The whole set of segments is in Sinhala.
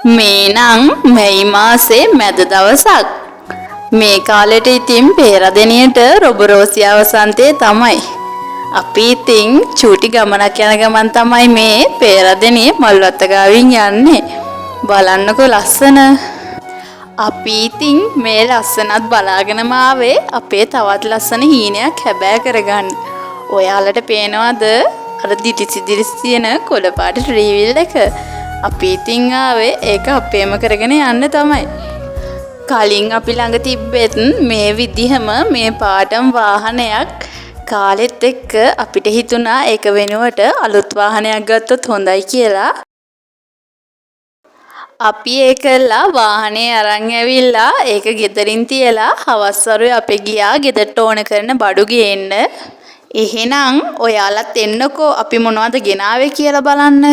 මේ නම් මැයි මාසේ මැද දවසක්. මේ කාලෙට ඉතින් පේරදෙනියට රොබරෝසියා වසන්තේ තමයි. අපි ඉතින් චූටි ගමනක් යන ගමන් තමයි මේ පේරදෙනියේ මල්වත්ත ගාවින් යන්නේ. බලන්නකෝ ලස්සන. අපි ඉතින් මේ ලස්සනත් බලාගෙනම ආවේ අපේ තවත් ලස්සන හීනයක් හැබෑ කරගන්න. ඔයාලට පේනවද අර දිටිසි දිරිසි තියෙන කොළ පාට ට්‍රීවිල් එක? අපි ඉතින් ආවේ ඒක අපේම කරගෙන යන්න තමයි. කලින් අපි ළඟ තිබ්බෙත් මේ විදිහම මේ පාටම වාහනයක් කාලෙත් එක්ක අපිට හිතුණා ඒක වෙනුවට අලුත් වාහනයක් ගත්තොත් හොඳයි කියලා. අපි ඒකලා වාහනේ අරන් ඇවිල්ලා ඒක ගෙදරින් තියලා හවස් වරුවේ අපි ගියා ගෙදරට ඕන කරන බඩු ගේන්න. එහෙනම් ඔයාලත් එන්නකෝ අපි මොනවද ගෙනාවේ කියලා බලන්න.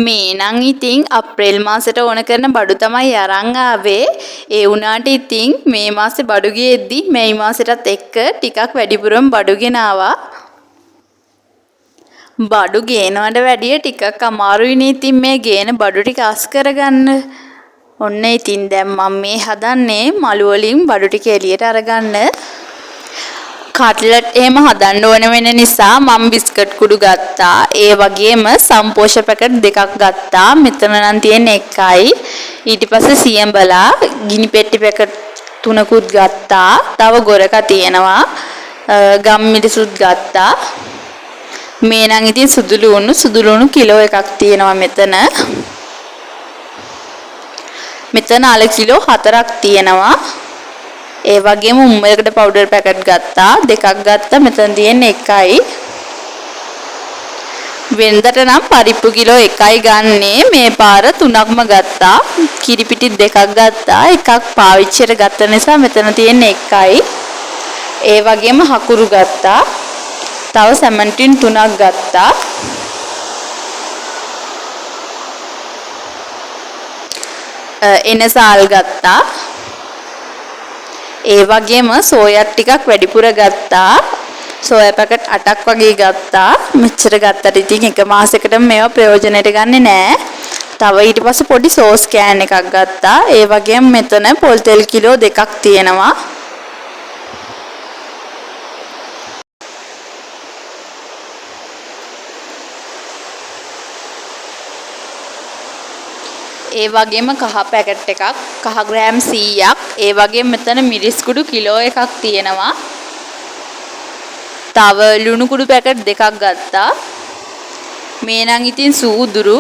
මේ නම් ඉතින් අප්‍රේල් මාසෙට ඕන කරන බඩු තමයි අරන් ආවේ. ඒ වුණාට ඉතින් මේ මාසේ බඩු ගියෙද්දි මේ මාසෙටත් එක්ක ටිකක් වැඩිපුරම බඩු ගෙනාවා. බඩු ගේනවට වැඩිය ටිකක් අමාරුයිනේ ඉතින් මේ ගේන බඩු ටික අස් කරගන්න. ඔන්න ඉතින් දැන් මම මේ හදන්නේ මළු වලින් බඩු ටික එළියට අරගන්න. කට්ලට් එහෙම හදන්න ඕන වෙන නිසා මම බිස්කට් කුඩු ගත්තා. ඒ වගේම සම්පෝෂ පැකට් දෙකක් ගත්තා. මෙතන නම් තියෙන්නේ එකයි. ඊට පස්සේ සියඹලා ගිනි පෙට්ටි පැකට් තුනකුත් ගත්තා. තව ගොරක තියෙනවා. ගම් මිරිසුත් ගත්තා. මේ නම් ඉතින් සුදු ලුණු කිලෝ එකක් තියෙනවා මෙතන. මෙතන අල කිලෝ 4ක් තියෙනවා. ඒ වගේම උම්මලකට පවුඩර් පැකට් ගත්තා. දෙකක් ගත්තා. මෙතන තියෙන්නේ එකයි. වෙනදට නම් පරිප්පු කිලෝ එකයි ගන්නේ. මේ පාර 3ක්ම ගත්තා. කිරිපිටි දෙකක් ගත්තා. එකක් පාවිච්චියට ගත්ත නිසා මෙතන තියෙන්නේ එකයි. ඒ වගේම හකුරු ගත්තා. තව සැමන්ටින් 3ක් ගත්තා. එනසාල් ගත්තා. ඒ වගේම සෝයත් ටිකක් වැඩිපුර ගත්තා. සෝයා පැකට් 8ක් වගේ ගත්තා. මෙච්චර ගත්තට ඉතින් එක මාසයකට මේවා ප්‍රයෝජනෙට ගන්නෙ නෑ. තව ඊට පස්සේ පොඩි සෝස් කෑන් එකක් ගත්තා. ඒ වගේම මෙතන පොල් තෙල් කිලෝ 2ක් තියෙනවා. ඒ වගේම කහ පැකට් එකක් කහ ග්‍රෑම් 100ක්. ඒ වගේම මෙතන මිරිස් කුඩු කිලෝ එකක් තියෙනවා. තව ලුණු කුඩු පැකට් දෙකක් ගත්තා. මේ නම් ඉතින් සූදුරු.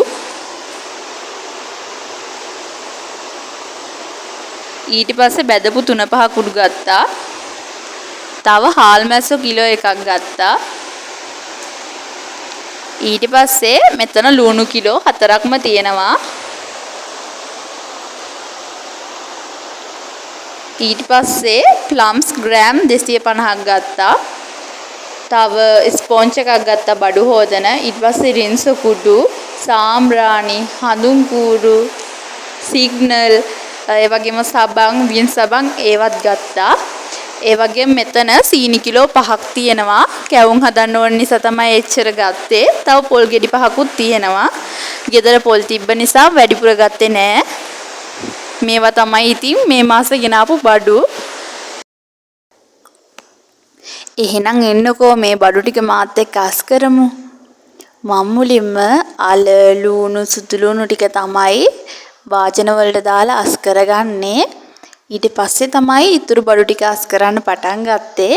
ඊට පස්සේ බැදපු 3-5 කුඩු ගත්තා. තව හාල් මැස්සෝ කිලෝ එකක් ගත්තා. ඊට පස්සේ මෙතන ලුණු කිලෝ 4ක්ම තියෙනවා. ඊට පස්සේ ප්ලම්ස් ග්‍රෑම් 250ක් ගත්තා. තව ස්පොන්ජ් එකක් ගත්තා බඩු හොදන. ඊට පස්සේ රින්ස කුඩු, සාම්රාණි, හඳුන් කූරු, සිග්නල්, ඒ වගේම සබන්, වින් සබන් ඒවත් ගත්තා. ඒ වගේම මෙතන සීනි කිලෝ 5ක් තියෙනවා. කැවුම් හදන්න ඕන නිසා තමයි එච්චර ගත්තේ. තව පොල් ගෙඩි 5කුත් තියෙනවා. ගෙදර පොල් තිබ්බ නිසා වැඩිපුර ගත්තේ නෑ. මේවා තමයි ඉතින් මේ මාසේ ගෙනාපු බඩු. එහෙනම් එන්නකෝ මේ බඩු ටික මාත් එක්ක අස් කරමු. මම මුලින්ම අල ලුණු සුදු ලුණු ටික තමයි වාජන වලට දාලා අස් කරගන්නේ. ඊට පස්සේ තමයි ඉතුරු බඩු ටික අස් කරන්න පටන් ගත්තේ.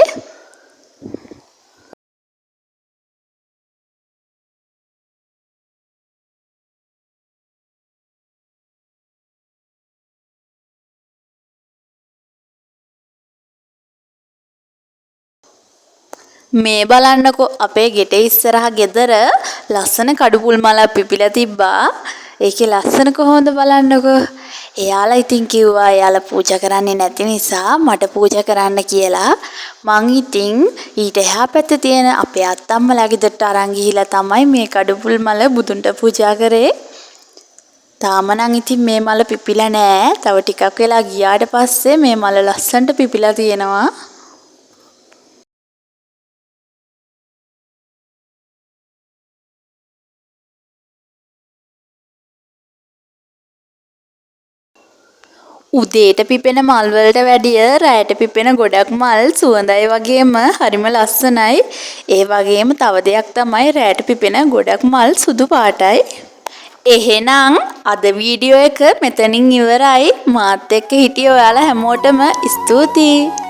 මේ බලන්නකෝ අපේ ගෙටේ ඉස්සරහා ගෙදර ලස්සන කඩුපුල් මලක් පිපිලා තිබ්බා. ඒකේ ලස්සන කොහොමද බලන්නකෝ. එයාලා ඉතින් කිව්වා එයාලා පූජා කරන්නේ නැති නිසා මට පූජා කරන්න කියලා. මං ඉතින් ඊට එහා පැත්තේ තියෙන අපේ අත්තම්මලා ගෙදරට අරන් ගිහිලා තමයි මේ කඩුපුල් මල බුදුන්ට පූජා කරේ. තාම නම් ඉතින් මේ මල පිපිලා නෑ. තව ටිකක් වෙලා ගියාට පස්සේ මේ මල ලස්සනට පිපිලා තියෙනවා. උදේට පිපෙන මල් වලට වැඩිය රැයට පිපෙන ගොඩක් මල් සුවඳයි වගේම හරිම ලස්සනයි. ඒ වගේම තව දෙයක් තමයි රැයට පිපෙන ගොඩක් මල් සුදු පාටයි. එහෙනම් අද වීඩියෝ එක මෙතනින් ඉවරයි. මාත් එක්ක හිටිය ඔයාලා හැමෝටම ස්තුතියි.